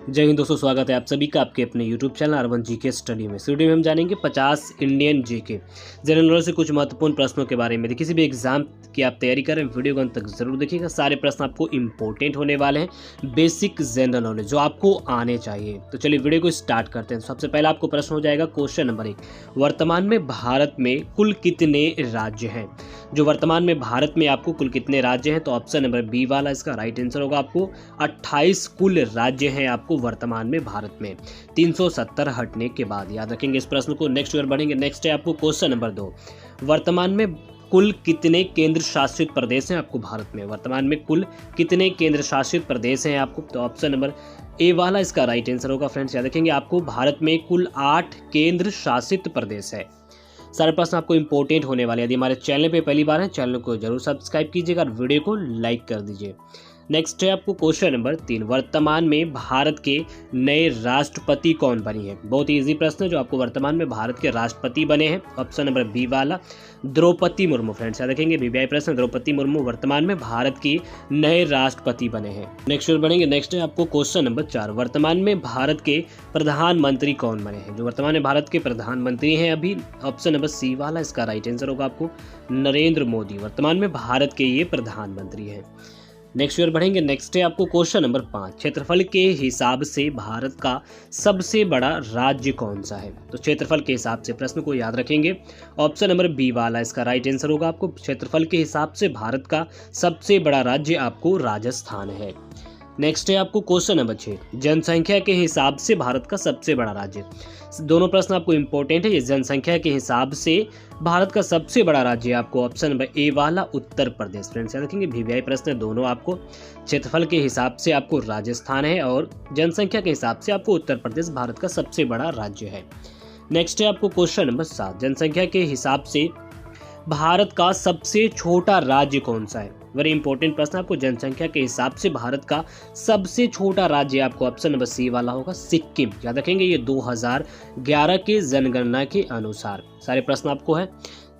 जय हिंद दोस्तों, स्वागत है आप सभी का आपके अपने YouTube channel urban GK study में। इस वीडियो में हम जानेंगे 50 इंडियन जीके जनरल नॉलेज से कुछ महत्वपूर्ण प्रश्नों के बारे में। किसी भी एग्जाम की आप तैयारी करें, वीडियो को अंत तक जरूर देखिएगा। सारे प्रश्न आपको इंपॉर्टेंट होने वाले हैं, बेसिक जनरल नॉलेज जो आपको आने चाहिए। तो चलिए वीडियो को स्टार्ट करते हैं। सबसे पहला आपको प्रश्न हो जाएगा क्वेश्चन नंबर 1, वर्तमान में भारत में कुल कितने राज्य हैं? जो वर्तमान में भारत में आपको कुल कितने राज्य हैं, तो ऑप्शन नंबर बी वाला इसका राइट आंसर होगा। आपको 28 कुल राज्य हैं आपको वर्तमान में भारत में, 370 हटने के बाद। याद रखेंगे इस प्रश्न को। नेक्स्ट ईयर बढ़ेंगे। नेक्स्ट है आपको क्वेश्चन नंबर 2, वर्तमान में कुल कितने केंद्र शासित प्रदेश हैं आपको भारत में? वर्तमान में कुल कितने केंद्र शासित प्रदेश हैं आपको? तो ऑप्शन नंबर ए वाला इसका राइट आंसर होगा। फ्रेंड्स याद रखेंगे, आपको भारत में कुल 8 केंद्र शासित प्रदेश है। सारे प्रश्न आपको इंपॉर्टेंट होने वाले हैं। यदि हमारे चैनल पे पहली बार है, चैनल को जरूर सब्सक्राइब कीजिएगा और वीडियो को लाइक कर दीजिए। नेक्स्ट है आपको क्वेश्चन नंबर 3, वर्तमान में भारत के नए राष्ट्रपति कौन बनी है? बहुत ही इजी प्रश्न है जो आपको वर्तमान में भारत के राष्ट्रपति बने हैं। ऑप्शन नंबर बी वाला द्रौपदी मुर्मू। फ्रेंड्स याद रखेंगे, बीबीआई प्रश्न, द्रौपदी मुर्मू वर्तमान में भारत की नए राष्ट्रपति बने हैं। नेक्स्ट बढ़ेंगे। नेक्स्ट है आपको क्वेश्चन नंबर 4, वर्तमान में भारत के प्रधानमंत्री कौन बने हैं? जो वर्तमान में भारत के प्रधानमंत्री हैं अभी, ऑप्शन नंबर सी वाला इसका राइट आंसर होगा। आपको नरेंद्र मोदी वर्तमान में भारत के ये प्रधानमंत्री हैं। नेक्स्ट ईयर बढ़ेंगे। नेक्स्ट है आपको क्वेश्चन नंबर 5, क्षेत्रफल के हिसाब से भारत का सबसे बड़ा राज्य कौन सा है? तो क्षेत्रफल के हिसाब से प्रश्न को याद रखेंगे। ऑप्शन नंबर बी वाला इसका राइट आंसर होगा। आपको क्षेत्रफल के हिसाब से भारत का सबसे बड़ा राज्य आपको राजस्थान है। नेक्स्ट है आपको क्वेश्चन नंबर 6, जनसंख्या के हिसाब से भारत का सबसे बड़ा राज्य। दोनों प्रश्न आपको इंपॉर्टेंट है। ये जनसंख्या के हिसाब से भारत का सबसे बड़ा राज्य आपको ऑप्शन नंबर ए वाला उत्तर प्रदेश। फ्रेंड्स याद रखेंगे, बीबीआई प्रश्न दोनों आपको क्षेत्रफल के हिसाब से आपको राजस्थान है और जनसंख्या के हिसाब से आपको उत्तर प्रदेश भारत का सबसे बड़ा राज्य है। नेक्स्ट है आपको क्वेश्चन नंबर 7, जनसंख्या के हिसाब से भारत का सबसे छोटा राज्य कौन सा है? वेरी इंपॉर्टेंट प्रश्न आपको। जनसंख्या के हिसाब से भारत का सबसे छोटा राज्य आपको ऑप्शन नंबर सी वाला होगा, सिक्किम। याद रखेंगे, ये 2011 के जनगणना के अनुसार। सारे प्रश्न आपको है।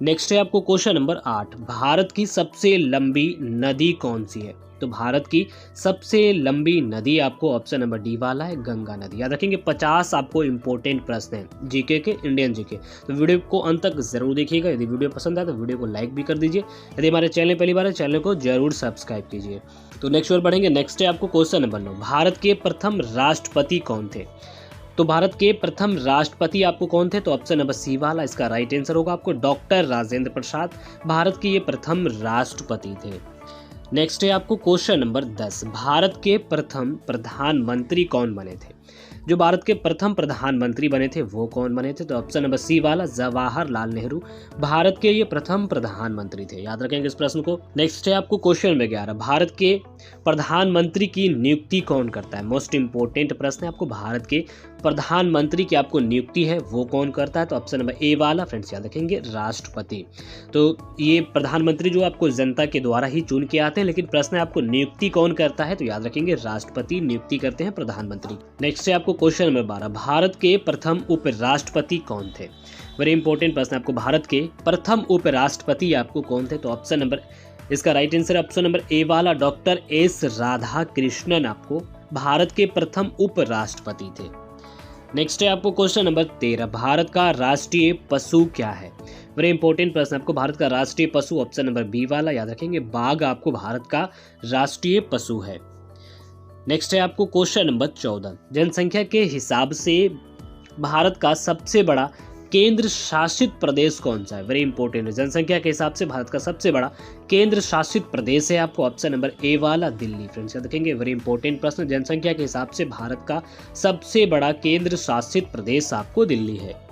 नेक्स्ट है आपको क्वेश्चन नंबर 8, भारत की सबसे लंबी नदी कौन सी है? तो भारत की सबसे लंबी नदी आपको ऑप्शन नंबर डी वाला है, गंगा नदी। याद रखेंगे 50 आपको इंपॉर्टेंट प्रश्न हैं जीके के, इंडियन जीके। तो वीडियो को अंत तक जरूर देखिएगा। यदि वीडियो पसंद आए तो वीडियो को लाइक भी कर दीजिए। यदि हमारे चैनल पहली बार है, चैनल को जरूर सब्सक्राइब कीजिए। तो नेक्स्ट और बढ़ेंगे। नेक्स्ट है आपको क्वेश्चन नंबर 9, भारत के प्रथम राष्ट्रपति कौन थे? तो भारत के प्रथम राष्ट्रपति आपको कौन थे? तो ऑप्शन नंबर सी वाला इसका राइट आंसर होगा। आपको डॉक्टर राजेंद्र प्रसाद भारत के ये प्रथम राष्ट्रपति थे। नेक्स्ट है आपको क्वेश्चन नंबर 10, भारत के प्रथम प्रधानमंत्री कौन बने थे? जो भारत के प्रथम प्रधानमंत्री बने थे वो कौन बने थे? तो ऑप्शन नंबर सी वाला जवाहरलाल नेहरू भारत के ये प्रथम प्रधानमंत्री थे। याद रखेंगे इस प्रश्न को। नेक्स्ट है आपको क्वेश्चन नंबर 11, भारत के प्रधानमंत्री की नियुक्ति कौन करता है? मोस्ट इंपोर्टेंट प्रश्न है आपको। भारत के प्रधानमंत्री की आपको नियुक्ति है वो कौन करता है? तो ऑप्शन नंबर ए वाला फ्रेंड्स याद रखेंगे, राष्ट्रपति। तो ये प्रधानमंत्री जो आपको जनता के द्वारा ही चुन के आते हैं, लेकिन प्रश्न है आपको नियुक्ति कौन करता है? तो याद रखेंगे, राष्ट्रपति नियुक्ति करते हैं प्रधानमंत्री। नेक्स्ट है आपको क्वेश्चन नंबर 12, भारत के प्रथम उपराष्ट्रपति कौन थे? वेरी इंपॉर्टेंट प्रश्न आपको। भारत के प्रथम उपराष्ट्रपति आपको कौन थे? तो ऑप्शन नंबर इसका right answer option number A वाला डॉक्टर एस राधाकृष्णन आपको भारत के प्रथम उपराष्ट्रपति थे। नेक्स्ट है आपको क्वेश्चन नंबर 13, भारत का राष्ट्रीय पशु क्या है? वेरी इंपॉर्टेंट प्रश्न आपको। भारत का राष्ट्रीय पशु ऑप्शन नंबर बी वाला याद रखेंगे, बाघ आपको भारत का राष्ट्रीय पशु है। नेक्स्ट है आपको क्वेश्चन नंबर 14, जनसंख्या के हिसाब से भारत का सबसे बड़ा केंद्र शासित प्रदेश कौन सा है? वेरी इंपॉर्टेंट है। जनसंख्या के हिसाब से भारत का सबसे बड़ा केंद्र शासित प्रदेश है आपको ऑप्शन नंबर ए वाला, दिल्ली। फ्रेंड्स याद रखेंगे, वेरी इंपॉर्टेंट प्रश्न। जनसंख्या के हिसाब से भारत का सबसे बड़ा केंद्र शासित प्रदेश आपको दिल्ली है।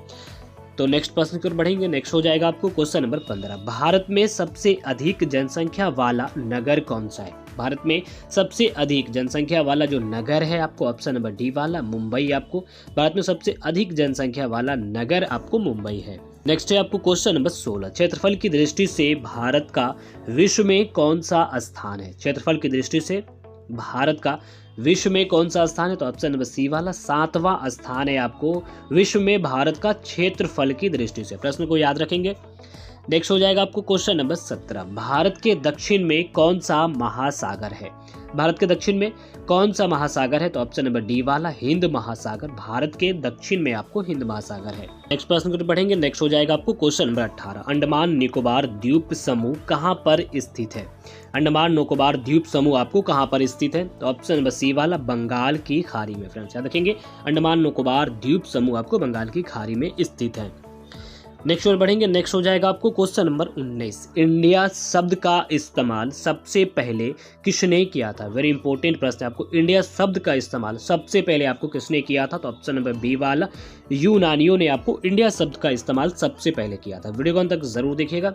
तो नेक्स्ट प्रश्न की ओर बढ़ेंगे। नेक्स्ट हो जाएगा आपको क्वेश्चन नंबर 15, भारत में सबसे अधिक जनसंख्या वाला नगर कौन सा है? भारत में सबसे अधिक जनसंख्या वाला जो नगर है आपको ऑप्शन नंबर डी वाला, मुंबई। आपको भारत में सबसे अधिक जनसंख्या वाला नगर आपको मुंबई है। नेक्स्ट है आपको क्वेश्चन नंबर 16, क्षेत्रफल की दृष्टि से भारत का विश्व में कौन सा स्थान है? क्षेत्रफल की दृष्टि से भारत का विश्व में कौन सा स्थान है? तो ऑप्शन नंबर सी वाला 7वां स्थान है आपको विश्व में भारत का क्षेत्रफल की दृष्टि से। प्रश्न को याद रखेंगे। नेक्स्ट हो जाएगा आपको क्वेश्चन नंबर 17, भारत के दक्षिण में कौन सा महासागर है? भारत के दक्षिण में कौन सा महासागर है? तो ऑप्शन नंबर डी वाला हिंद महासागर, भारत के दक्षिण में आपको हिंद महासागर है। नेक्स्ट प्रश्न को पढ़ेंगे। नेक्स्ट हो जाएगा आपको क्वेश्चन नंबर 18, अंडमान निकोबार द्वीप समूह कहां पर स्थित है? अंडमान निकोबार द्वीप समूह आपको कहां पर स्थित है? तो ऑप्शन नंबर सी वाला बंगाल की खाड़ी में। फ्रेंड्स याद रखेंगे, अंडमान निकोबार द्वीप समूह आपको बंगाल की खाड़ी में स्थित है। नेक्स्ट और बढ़ेंगे। नेक्स्ट हो जाएगा आपको क्वेश्चन नंबर 19, इंडिया शब्द का इस्तेमाल सबसे पहले किसने किया था? वेरी इंपॉर्टेंट प्रश्न है आपको, इंडिया शब्द का इस्तेमाल सबसे पहले आपको किसने किया था? तो ऑप्शन नंबर बी वाला यूनानियों ने आपको इंडिया शब्द का इस्तेमाल सबसे पहले किया था। वीडियो को अंत तक जरूर देखिएगा।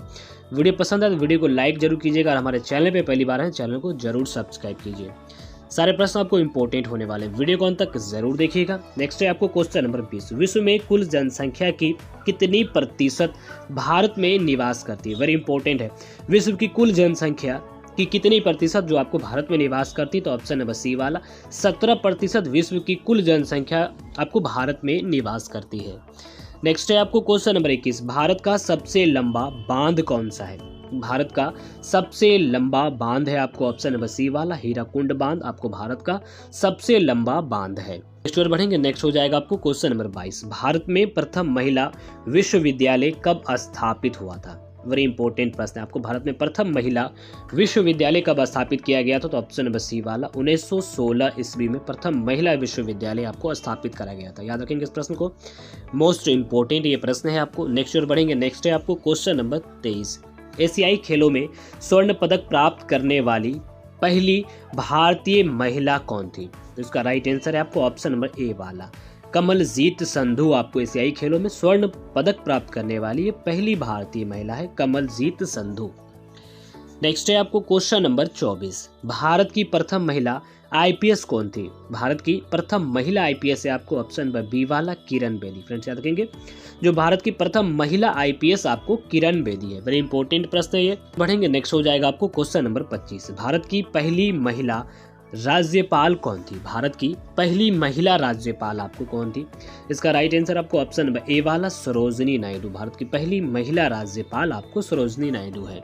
वीडियो पसंद है तो वीडियो को लाइक जरूर कीजिएगा, और हमारे चैनल पर पहली बार है चैनल को जरूर सब्सक्राइब कीजिए। सारे प्रश्न आपको इंपॉर्टेंट होने वाले, वीडियो को अंत तक जरूर देखिएगा। नेक्स्ट है आपको क्वेश्चन नंबर 20, विश्व में कुल जनसंख्या की कितनी प्रतिशत भारत में निवास करती है? वेरी इंपॉर्टेंट है, विश्व की कुल जनसंख्या की कितनी प्रतिशत जो आपको भारत में निवास करती है? तो ऑप्शन नंबर सी वाला 17% विश्व की कुल जनसंख्या आपको भारत में निवास करती है। नेक्स्ट है आपको क्वेश्चन नंबर 21, भारत का सबसे लंबा बांध कौन सा है? भारत का सबसे लंबा बांध है आपको ऑप्शन नंबर सी वाला हीराकुंड बांध, आपको भारत का सबसे लंबा बांध है। नेक्स्ट और बढ़ेंगे। नेक्स्ट हो जाएगा आपको क्वेश्चन नंबर 22, भारत में प्रथम महिला विश्वविद्यालय कब स्थापित हुआ था? वेरी इंपॉर्टेंट प्रश्न है आपको, भारत में प्रथम महिला विश्वविद्यालय कब स्थापित किया गया था? तो ऑप्शन नंबर सी वाला 1916 ईस्वी में प्रथम महिला विश्वविद्यालय आपको स्थापित करा गया था। याद रखेंगे इस प्रश्न को, मोस्ट इंपॉर्टेंट ये प्रश्न है आपको। नेक्स्ट और बढ़ेंगे। नेक्स्ट है आपको क्वेश्चन नंबर 23, एशियाई खेलों में स्वर्ण पदक प्राप्त करने वाली पहली भारतीय महिला कौन थी? तो इसका राइट आंसर है आपको ऑप्शन नंबर ए वाला कमलजीत संधू, आपको एशियाई खेलों में स्वर्ण पदक प्राप्त करने वाली ये पहली भारतीय महिला है कमलजीत संधू। नेक्स्ट है आपको क्वेश्चन नंबर 24, भारत की प्रथम महिला आईपीएस कौन थी? भारत की प्रथम महिला आईपीएस है आपको ऑप्शन नंबर बी वाला किरण बेदी। फ्रेंड्स याद रखेंगे, जो भारत की प्रथम महिला आईपीएस आपको किरण बेदी है। वेरी इंपॉर्टेंट प्रश्न है ये। बढ़ेंगे। नेक्स्ट हो जाएगा आपको क्वेश्चन नंबर 25, भारत की पहली महिला राज्यपाल कौन थी? भारत की पहली महिला राज्यपाल आपको कौन थी? इसका राइट आंसर आपको ऑप्शन नंबर ए वाला सरोजनी नायडू, भारत की पहली महिला राज्यपाल आपको सरोजनी नायडू है।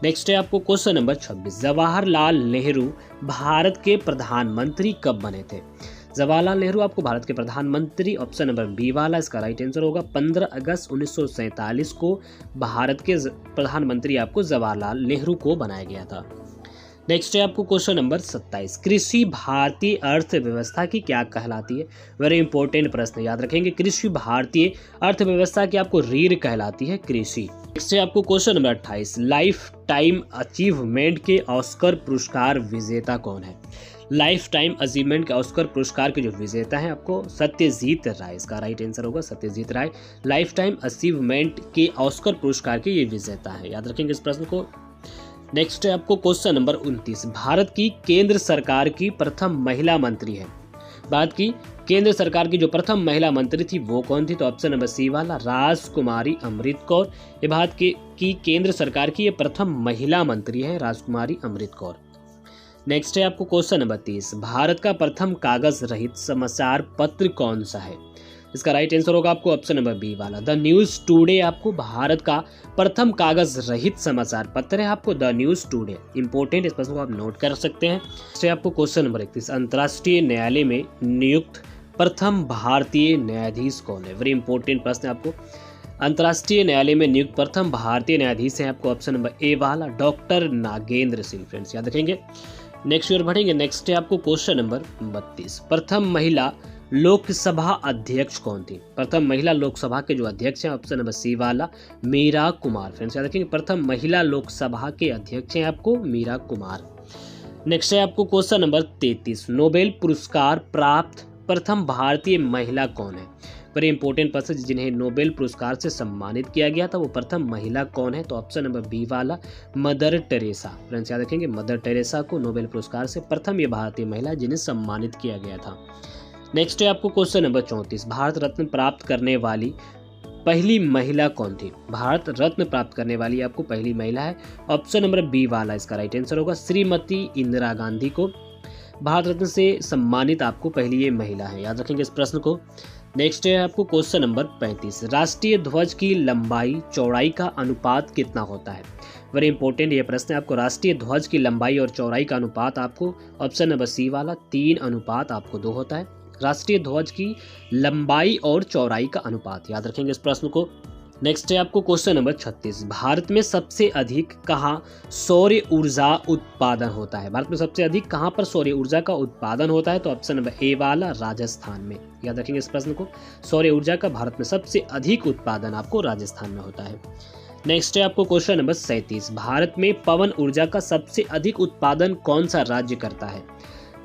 नेक्स्ट है आपको क्वेश्चन नंबर 26, जवाहरलाल नेहरू भारत के प्रधानमंत्री कब बने थे? जवाहरलाल नेहरू आपको भारत के प्रधानमंत्री ऑप्शन नंबर बी वाला इसका राइट आंसर होगा 15 अगस्त 1947 को भारत के प्रधानमंत्री आपको जवाहरलाल नेहरू को बनाया गया था। नेक्स्ट है आपको क्वेश्चन नंबर 27, कृषि भारतीय अर्थव्यवस्था की क्या कहलाती है? वेरी इंपॉर्टेंट प्रश्न याद रखेंगे, कृषि भारतीय अर्थव्यवस्था की आपको रीढ़ कहलाती है कृषि। नेक्स्ट है आपको question number 28, life time achievement के ऑस्कर पुरस्कार विजेता कौन है? लाइफ टाइम अचीवमेंट के ऑस्कर पुरस्कार के जो विजेता हैं आपको सत्यजीत राय, इसका राइट आंसर होगा सत्यजीत राय, लाइफ टाइम अचीवमेंट के ऑस्कर पुरस्कार के ये विजेता है। याद रखेंगे इस प्रश्न को। नेक्स्ट है आपको क्वेश्चन नंबर 29, भारत की केंद्र सरकार की प्रथम महिला मंत्री है। भारत की केंद्र सरकार की जो प्रथम महिला मंत्री थी वो कौन थी? तो ऑप्शन नंबर सी वाला राजकुमारी अमृत कौर, ये भारत की केंद्र सरकार की ये प्रथम महिला मंत्री है राजकुमारी अमृत कौर। नेक्स्ट है आपको क्वेश्चन नंबर 30, भारत का प्रथम कागज रहित समाचार पत्र कौन सा है? इसका राइट आंसर होगा आपको ऑप्शन नंबर बी वाला द न्यूज टुडे, आपको भारत का प्रथम कागज रहित समाचार पत्र है आपको द न्यूज टुडे। इंपॉर्टेंट, इस प्रश्न को आप नोट कर सकते हैं। इससे आपको क्वेश्चन नंबर 31, अंतर्राष्ट्रीय न्यायालय में नियुक्त प्रथम भारतीय न्यायाधीश कौन है? वेरी इंपॉर्टेंट प्रश्न है आपको, अंतर्राष्ट्रीय न्यायालय में नियुक्त प्रथम भारतीय न्यायाधीश है आपको ऑप्शन नंबर ए वाला डॉक्टर नागेंद्र सिंह। फ्रेंड्स याद रखेंगे। नेक्स्ट और बढ़ेंगे। नेक्स्ट है आपको क्वेश्चन नंबर 32, प्रथम महिला लोकसभा अध्यक्ष कौन थी? प्रथम महिला लोकसभा के जो अध्यक्ष हैं ऑप्शन नंबर सी वाला मीरा कुमार। फ्रेंड्स याद रखेंगे, प्रथम महिला लोकसभा के अध्यक्ष हैं आपको मीरा कुमार। नेक्स्ट है आपको क्वेश्चन नंबर 33, नोबेल पुरस्कार प्राप्त प्रथम भारतीय महिला कौन है? बड़े इंपॉर्टेंट प्रश्न, जिन्हें नोबेल पुरस्कार से सम्मानित किया गया था वो प्रथम महिला कौन है? तो ऑप्शन नंबर बी वाला मदर टेरेसा। फ्रेंड्स याद रखेंगे, मदर टेरेसा को नोबेल पुरस्कार से प्रथम ये भारतीय महिला जिन्हें सम्मानित किया गया था। नेक्स्ट है आपको क्वेश्चन नंबर 34, भारत रत्न प्राप्त करने वाली पहली महिला कौन थी? भारत रत्न प्राप्त करने वाली आपको पहली महिला है ऑप्शन नंबर बी वाला, इसका राइट आंसर होगा श्रीमती इंदिरा गांधी को भारत रत्न से सम्मानित आपको पहली ये महिला है। याद रखेंगे इस प्रश्न को। नेक्स्ट है आपको क्वेश्चन नंबर 35, राष्ट्रीय ध्वज की लंबाई चौड़ाई का अनुपात कितना होता है। वेरी इंपॉर्टेंट ये प्रश्न है आपको। राष्ट्रीय ध्वज की लंबाई और चौड़ाई का अनुपात आपको ऑप्शन नंबर सी वाला 3:2 होता है। राष्ट्रीय ध्वज की लंबाई और चौड़ाई का अनुपात, याद रखेंगे इस प्रश्न को। नेक्स्ट है आपको क्वेश्चन नंबर 36, भारत में सबसे अधिक कहाँ सौर ऊर्जा उत्पादन होता है। भारत में सबसे अधिक कहाँ पर सौर ऊर्जा का उत्पादन होता है, तो ऑप्शन नंबर ए वाला राजस्थान में, याद रखेंगे इस प्रश्न को। सौर ऊर्जा का भारत में सबसे अधिक उत्पादन आपको राजस्थान में होता है। नेक्स्ट है आपको क्वेश्चन नंबर 37, भारत में पवन ऊर्जा का सबसे अधिक उत्पादन कौन सा राज्य करता है,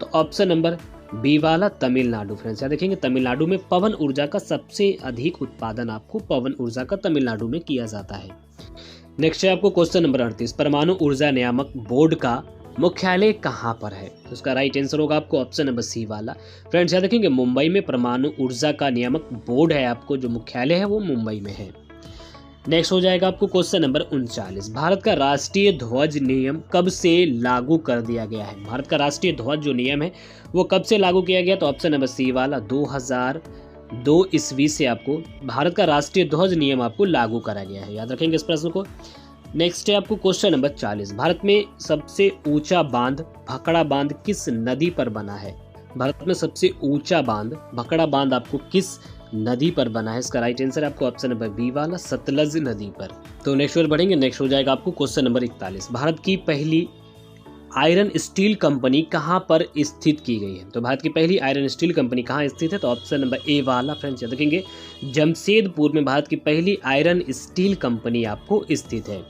तो ऑप्शन नंबर बी वाला तमिलनाडु। फ्रेंड्स याद रखेंगे तमिलनाडु में पवन ऊर्जा का सबसे अधिक उत्पादन आपको पवन ऊर्जा का तमिलनाडु में किया जाता है। नेक्स्ट है आपको क्वेश्चन नंबर 38, परमाणु ऊर्जा नियामक बोर्ड का मुख्यालय कहाँ पर है, तो उसका राइट आंसर होगा आपको ऑप्शन नंबर सी वाला। फ्रेंड्स याद रखेंगे मुंबई में परमाणु ऊर्जा का नियामक बोर्ड है, आपको जो मुख्यालय है वो मुंबई में है। नेक्स्ट हो जाएगा आपको क्वेश्चन नंबर 39, भारत का राष्ट्रीय ध्वज नियम कब से लागू कर दिया गया है। भारत का राष्ट्रीय ध्वज जो नियम है वो कब से लागू किया गया, तो ऑप्शन नंबर सी वाला 2002 ईस्वी से आपको भारत का राष्ट्रीय ध्वज नियम आपको लागू करा गया है, याद रखेंगे इस प्रश्न को। नेक्स्ट है आपको क्वेश्चन नंबर 40, भारत में सबसे ऊंचा बांध भखड़ा बांध किस नदी पर बना है। भारत में सबसे ऊंचा बांध भखड़ा बांध आपको किस नदी पर बना है, इसका राइट आंसर आपको ऑप्शन नंबर बी वाला सतलज नदी पर। तो नेक्स्ट और बढ़ेंगे। नेक्स्ट हो जाएगा आपको क्वेश्चन नंबर 41, भारत की पहली आयरन स्टील कंपनी कहाँ पर स्थित की गई है, तो भारत की पहली आयरन स्टील कंपनी कहाँ स्थित है, तो ऑप्शन नंबर ए वाला फ्रेंड्स याद रखेंगे जमशेदपुर में भारत की पहली आयरन स्टील कंपनी आपको स्थित है।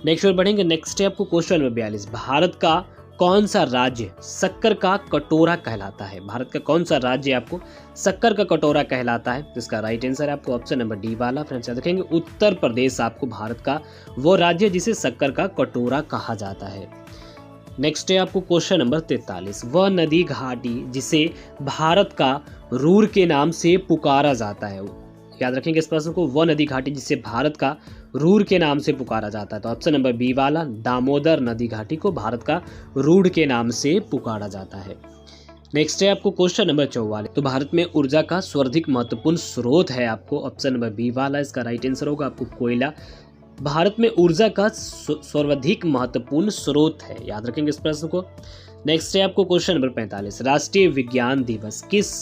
नेक्स्ट और बढ़ेंगे। नेक्स्ट है आपको क्वेश्चन नंबर 42, भारत का कौन सा राज्य शक्कर का कटोरा कहलाता है। भारत का कौन सा राज्य आपको शक्कर का कटोरा कहलाता है, इसका राइट आंसर है आपको ऑप्शन नंबर डी वाला। फ्रेंड्स याद रखेंगे उत्तर प्रदेश आपको भारत का वो राज्य जिसे शक्कर का कटोरा कहा जाता है। नेक्स्ट है आपको क्वेश्चन नंबर 43, वह नदी घाटी जिसे भारत का रूर के नाम से पुकारा जाता है, याद रखेंगे इस प्रश्न को। वह नदी घाटी जिसे भारत का रूर के नाम से पुकारा जाता है, तो ऑप्शन नंबर बी वाला दामोदर नदी घाटी को भारत का रूर के नाम से पुकारा जाता है। नेक्स्ट है आपको क्वेश्चन नंबर 44, तो भारत में ऊर्जा का सर्वाधिक महत्वपूर्ण स्रोत है आपको ऑप्शन नंबर बी वाला, इसका राइट आंसर होगा आपको कोयला। भारत में ऊर्जा का सर्वाधिक महत्वपूर्ण स्रोत है, याद रखेंगे इस प्रश्न को। नेक्स्ट है आपको क्वेश्चन नंबर 45, राष्ट्रीय विज्ञान दिवस किस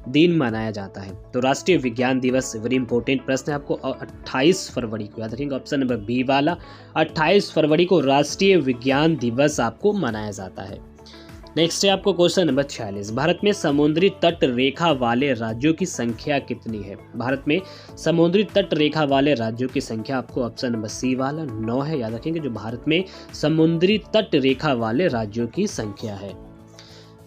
दिन मनाया जाता है, तो राष्ट्रीय विज्ञान दिवस वेरी इंपॉर्टेंट प्रश्न है आपको 28 फरवरी को, याद रखेंगे ऑप्शन नंबर बी वाला 28 फरवरी को राष्ट्रीय विज्ञान दिवस आपको मनाया जाता है। नेक्स्ट है आपको क्वेश्चन नंबर 46, भारत में समुद्री तट रेखा वाले राज्यों की संख्या कितनी है। भारत में समुद्री तट रेखा वाले राज्यों की संख्या आपको ऑप्शन नंबर सी वाला 9 है, याद रखेंगे जो भारत में समुद्री तट रेखा वाले राज्यों की संख्या है।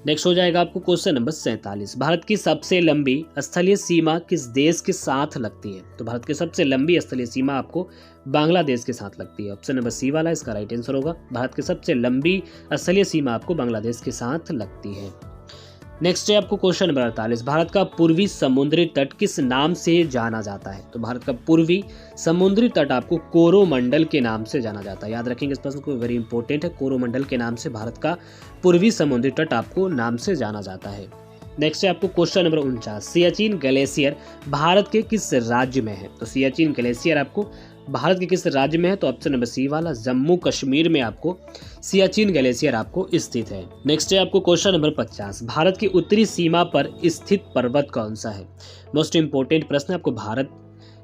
नेक्स्ट हो जाएगा आपको क्वेश्चन नंबर 47, भारत की सबसे लंबी स्थलीय सीमा किस देश के साथ लगती है, तो भारत की सबसे लंबी स्थलीय सीमा आपको बांग्लादेश के साथ लगती है, ऑप्शन नंबर सी वाला इसका राइट आंसर होगा। भारत की सबसे लंबी स्थलीय सीमा आपको बांग्लादेश के साथ लगती है। नेक्स्ट है आपको क्वेश्चन नंबर 48, भारत का पूर्वी समुद्री तट किस नाम से जाना जाता है, तो भारत का पूर्वी समुद्री तट आपको कोरोमंडल के नाम से जाना जाता है, याद रखेंगे इस प्रश्न को, वेरी इंपॉर्टेंट है। कोरोमंडल के नाम से भारत का पूर्वी समुद्री तट आपको नाम से जाना जाता है। नेक्स्ट है आपको question number 49, Siachen glacier Bharat के किस राज्य में है, तो सियाचिन ग्लेशियर आपको भारत के किस राज्य में है, तो ऑप्शन नंबर सी वाला जम्मू कश्मीर में आपको सियाचिन ग्लेशियर आपको स्थित है। नेक्स्ट है आपको क्वेश्चन नंबर 50, भारत की उत्तरी सीमा पर स्थित पर्वत कौन सा है। मोस्ट इंपोर्टेंट प्रश्न है आपको, भारत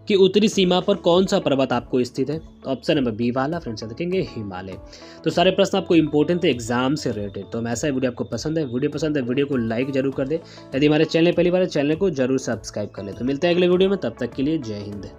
की उत्तरी सीमा पर कौन सा पर्वत आपको स्थित है, तो ऑप्शन नंबर बी वाला फ्रेंड्स देखेंगे हिमालय। तो सारे प्रश्न आपको इंपॉर्टेंट थे एग्जाम से रिलेटेड। तो ऐसा वीडियो आपको पसंद है, वीडियो को लाइक जरूर कर दे। यदि हमारे चैनल पहली बार चैनल को जरूर सब्सक्राइब कर ले। तो मिलते हैं अगले वीडियो में, तब तक के लिए जय हिंद।